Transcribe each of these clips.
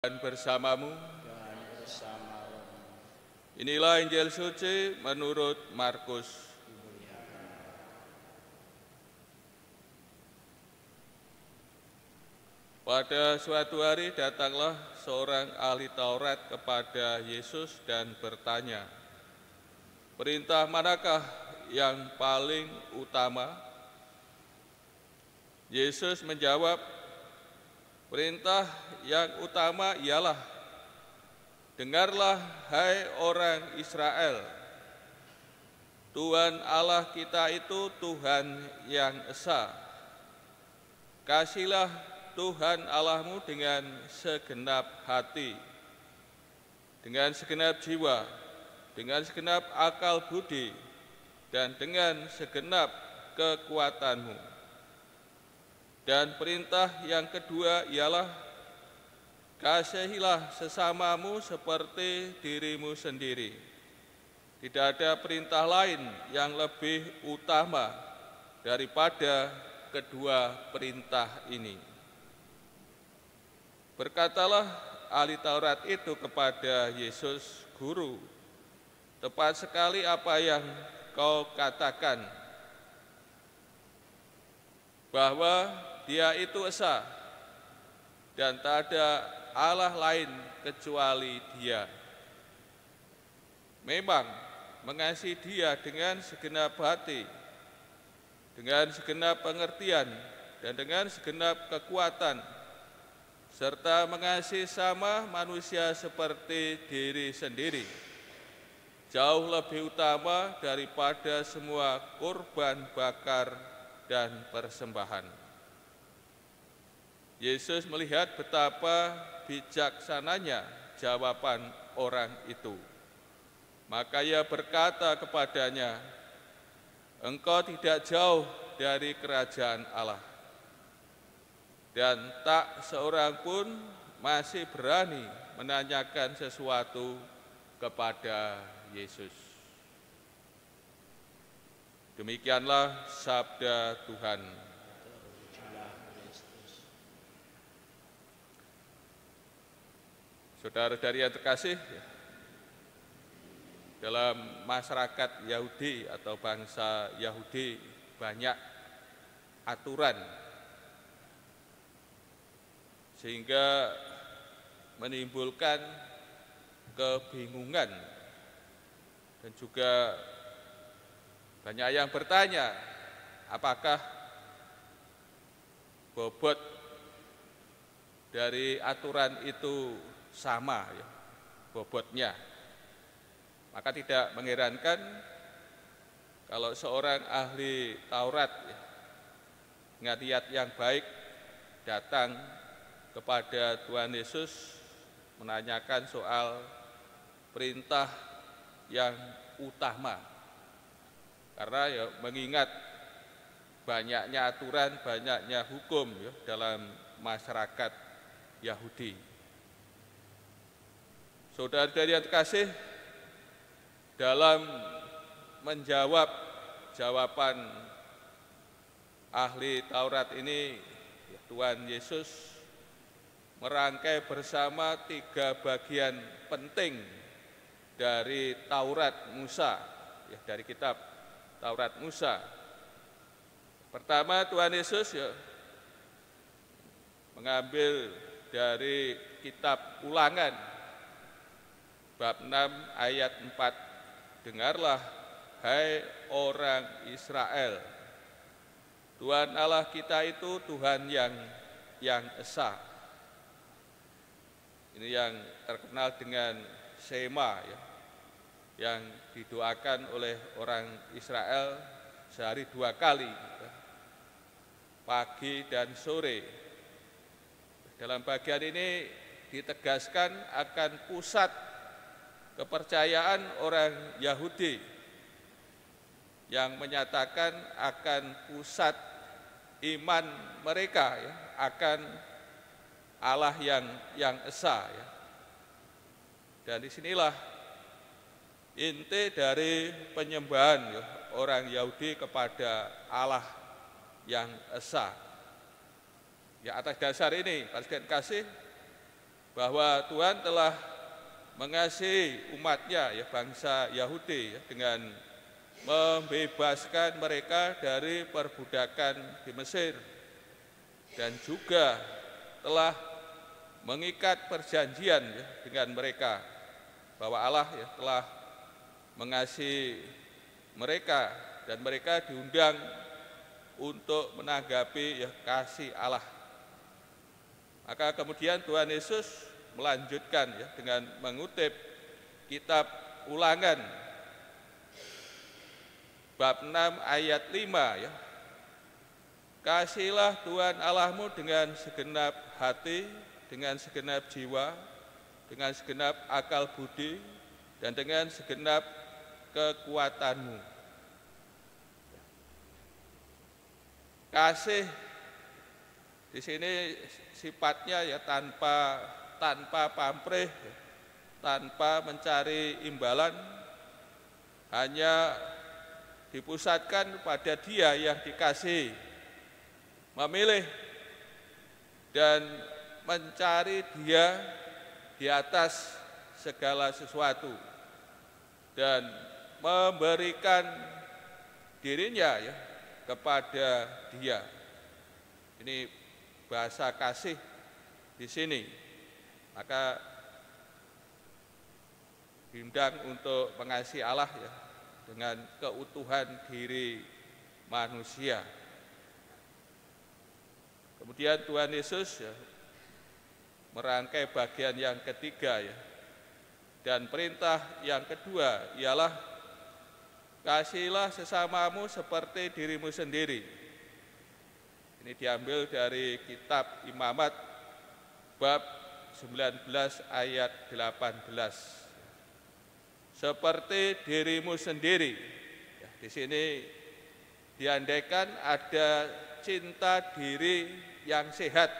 Dan bersamamu. dan bersamamu. Inilah Injil suci menurut Markus. Pada suatu hari datanglah seorang ahli Taurat kepada Yesus dan bertanya, "Perintah manakah yang paling utama?" Yesus menjawab, "Perintah yang utama ialah, dengarlah hai orang Israel, Tuhan Allah kita itu Tuhan yang esa. Kasihlah Tuhan Allahmu dengan segenap hati, dengan segenap jiwa, dengan segenap akal budi, dan dengan segenap kekuatanmu. Dan perintah yang kedua ialah, kasihilah sesamamu seperti dirimu sendiri. Tidak ada perintah lain yang lebih utama daripada kedua perintah ini." Berkatalah ahli Taurat itu kepada Yesus, "Guru, tepat sekali apa yang kau katakan, bahwa Dia itu esa, dan tak ada Allah lain kecuali Dia. Memang mengasihi Dia dengan segenap hati, dengan segenap pengertian, dan dengan segenap kekuatan, serta mengasihi sama manusia seperti diri sendiri, jauh lebih utama daripada semua kurban bakar dan persembahan." Yesus melihat betapa bijaksananya jawaban orang itu. Maka Ia berkata kepadanya, "Engkau tidak jauh dari kerajaan Allah." Dan tak seorang pun masih berani menanyakan sesuatu kepada Yesus. Demikianlah sabda Tuhan. Saudara-saudari yang terkasih, dalam masyarakat Yahudi atau bangsa Yahudi banyak aturan sehingga menimbulkan kebingungan, dan juga banyak yang bertanya, apakah bobot dari aturan itu sama ya, bobotnya. Maka tidak mengherankan kalau seorang ahli Taurat dengan niat yang baik datang kepada Tuhan Yesus menanyakan soal perintah yang utama. Karena ya mengingat banyaknya aturan, banyaknya hukum ya, dalam masyarakat Yahudi. Saudara-saudari yang terkasih, dalam menjawab jawaban ahli Taurat ini, Tuhan Yesus merangkai bersama 3 bagian penting dari Taurat Musa, ya, dari kitab Taurat Musa. Pertama, Tuhan Yesus ya, mengambil dari kitab Ulangan bab 6 ayat 4, "Dengarlah hai orang Israel, Tuhan Allah kita itu Tuhan yang esa." Ini yang terkenal dengan Shema ya, yang didoakan oleh orang Israel sehari 2 kali, pagi dan sore. Dalam bagian ini ditegaskan akan pusat kepercayaan orang Yahudi yang menyatakan akan pusat iman mereka ya, akan Allah yang esa ya. Dan disinilah inti dari penyembahan ya, orang Yahudi kepada Allah yang esa. Ya, atas dasar ini, Pak Sekjen kasih, bahwa Tuhan telah mengasihi umatnya, ya, bangsa Yahudi, ya, dengan membebaskan mereka dari perbudakan di Mesir, dan juga telah mengikat perjanjian, ya, dengan mereka, bahwa Allah, ya, telah mengasihi mereka dan mereka diundang untuk menanggapi, ya, kasih Allah. Maka kemudian Tuhan Yesus melanjutkan, ya, dengan mengutip kitab Ulangan bab 6 ayat 5, ya. Kasihilah Tuhan Allahmu dengan segenap hati, dengan segenap jiwa, dengan segenap akal budi, dan dengan segenap kekuatanmu. Kasih di sini sifatnya, ya, tanpa pamrih, tanpa mencari imbalan, hanya dipusatkan pada Dia yang dikasihi, memilih dan mencari Dia di atas segala sesuatu, dan memberikan dirinya, ya, kepada Dia. Ini bahasa kasih di sini. Maka diundang untuk mengasihi Allah, ya, dengan keutuhan diri manusia. Kemudian Tuhan Yesus, ya, merangkai bagian yang ketiga, ya, dan perintah yang kedua ialah kasihilah sesamamu seperti dirimu sendiri. Ini diambil dari kitab Imamat bab 19 ayat 18. Seperti dirimu sendiri. Ya, di sini diandaikan ada cinta diri yang sehat,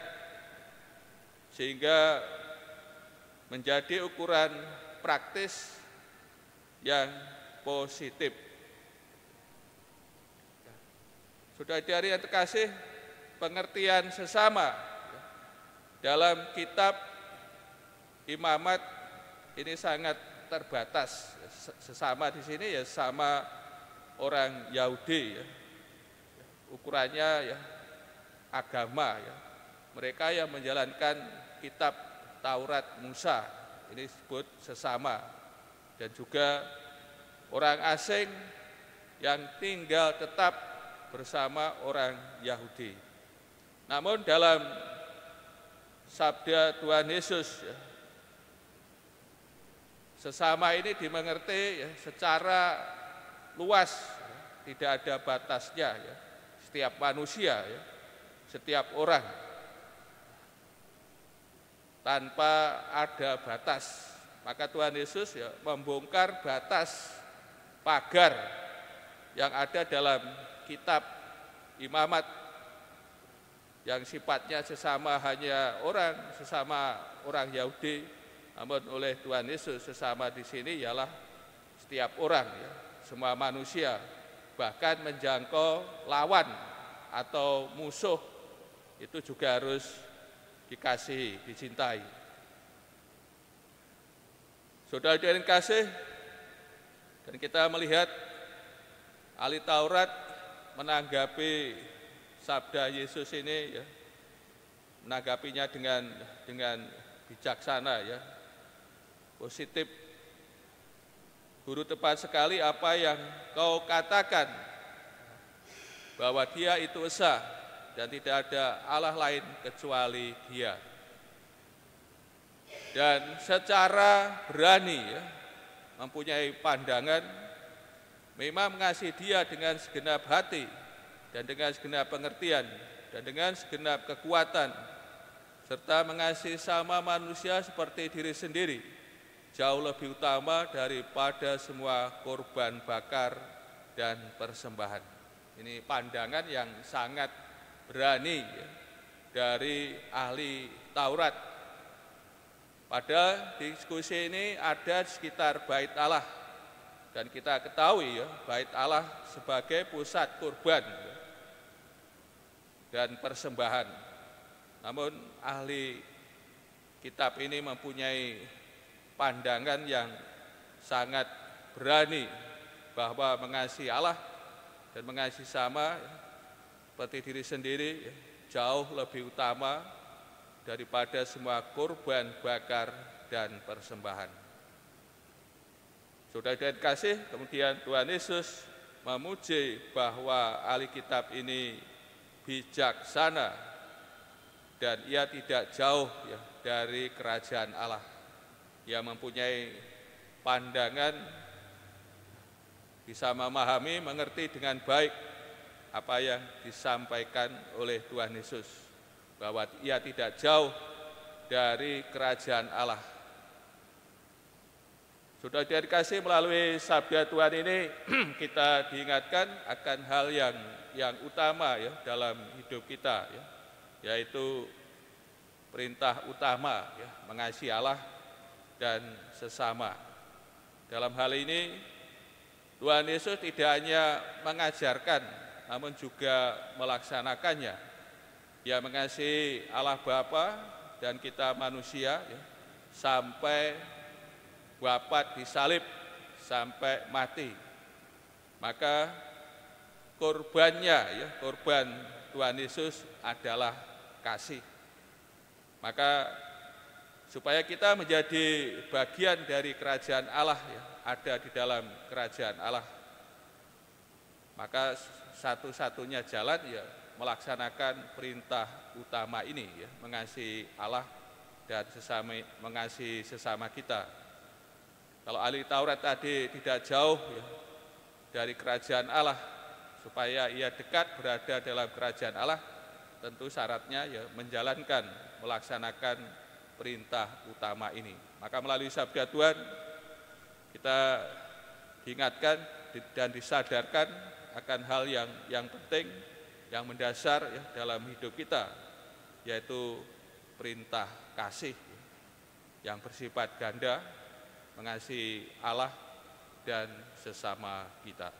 sehingga menjadi ukuran praktis yang positif. Saudara-saudari yang terkasih, pengertian sesama dalam kitab Imamat ini sangat terbatas. Sesama di sini, ya, sama orang Yahudi, ya. Ukurannya, ya, agama, ya. Mereka yang menjalankan kitab Taurat Musa, ini disebut sesama. Dan juga orang asing yang tinggal tetap bersama orang Yahudi. Namun dalam sabda Tuhan Yesus, ya, sesama ini dimengerti, ya, secara luas, ya, tidak ada batasnya, ya. Setiap manusia, ya, setiap orang, tanpa ada batas. Maka Tuhan Yesus, ya, membongkar batas pagar yang ada dalam kitab Imamat, yang sifatnya sesama orang Yahudi. Namun oleh Tuhan Yesus, sesama di sini ialah setiap orang, ya, semua manusia, bahkan menjangkau lawan atau musuh, itu juga harus dikasihi, dicintai. Saudara-saudari yang kasih, dan kita melihat ahli Taurat menanggapi sabda Yesus ini, ya, menanggapinya dengan bijaksana, ya, positif. Guru, tepat sekali apa yang kau katakan, bahwa Dia itu esa dan tidak ada Allah lain kecuali Dia. Dan secara berani, ya, mempunyai pandangan, memang mengasihi Dia dengan segenap hati dan dengan segenap pengertian dan dengan segenap kekuatan, serta mengasihi sama manusia seperti diri sendiri, jauh lebih utama daripada semua korban bakar dan persembahan. Ini pandangan yang sangat berani, ya, dari ahli Taurat. Pada diskusi ini ada di sekitar Bait Allah, dan kita ketahui, ya, Bait Allah sebagai pusat kurban, ya, dan persembahan. Namun ahli kitab ini mempunyai pandangan yang sangat berani bahwa mengasihi Allah dan mengasihi sama seperti diri sendiri jauh lebih utama daripada semua kurban bakar dan persembahan. Saudara-saudara kasih, kemudian Tuhan Yesus memuji bahwa ahli kitab ini bijaksana dan ia tidak jauh dari kerajaan Allah. Ia mempunyai pandangan, bisa memahami, mengerti dengan baik apa yang disampaikan oleh Tuhan Yesus, bahwa ia tidak jauh dari kerajaan Allah. Sudah dikasih melalui sabda Tuhan ini kita diingatkan akan hal yang utama dalam hidup kita, yaitu perintah utama mengasihi Allah dan sesama. Dalam hal ini Tuhan Yesus tidak hanya mengajarkan, namun juga melaksanakannya. Ia mengasihi Allah Bapa dan kita manusia sampai wafat disalib, sampai mati. Maka korbannya, korban Tuhan Yesus adalah kasih. Maka supaya kita menjadi bagian dari kerajaan Allah, ada di dalam kerajaan Allah, maka satu-satunya jalan melaksanakan perintah utama ini, mengasihi Allah dan mengasihi sesama kita. Kalau ahli Taurat tadi tidak jauh dari kerajaan Allah, supaya ia dekat berada dalam kerajaan Allah, tentu syaratnya menjalankan, melaksanakan perintah utama ini. Maka melalui sabda Tuhan kita diingatkan dan disadarkan akan hal yang penting, yang mendasar dalam hidup kita, yaitu perintah kasih yang bersifat ganda, mengasihi Allah dan sesama kita.